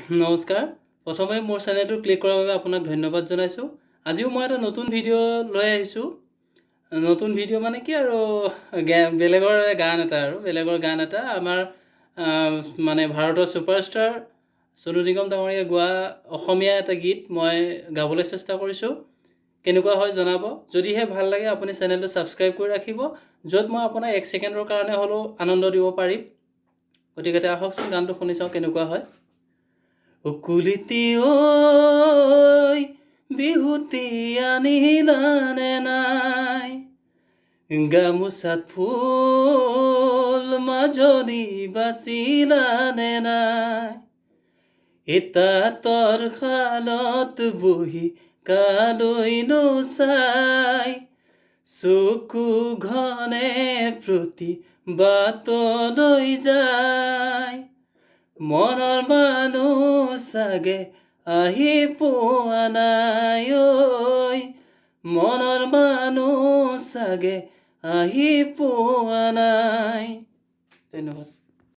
নমস্কাৰ। প্ৰথমে মোৰ চেনেলটো ক্লিক কৰাৰ বাবে আপোনাক ধন্যবাদ জনাইছোঁ। আজিও মই এটা নতুন ভিডিঅ' লৈ আহিছোঁ। নতুন ভিডিঅ' মানে কি আৰু বেলেগৰ গান এটা আমাৰ মানে ভাৰতৰ ছুপাৰষ্টাৰ সোনু নিগম ডাঙৰীয়াই গোৱা অসমীয়া এটা গীত মই গাবলৈ চেষ্টা কৰিছোঁ। কেনেকুৱা হয় জনাব। যদিহে ভাল লাগে আপুনি চেনেলটো ছাবস্ক্ৰাইব কৰি ৰাখিব, য'ত মই আপোনাক 1 ছেকেণ্ডৰ কাৰণে হ'লেও আনন্দ দিব পাৰিম। গতিকে আহকচোন গানটো শুনি চাওঁ কেনেকুৱা হয়। কুলিতি ঐ বিহুতি আনিলানে নাই, গামোচাত ফুল মাজনী বাচিলানে নাই, তাঁতৰ শালত বহি কালৈনো চাই, চকু ঘনে প্ৰতি বাটলৈ যায়, মনৰ মানুহ চাগে আহি পোৱা নাই ঐ, মনৰ মানুহ চাগে আহি পোৱা নাই। ধন্যবাদ।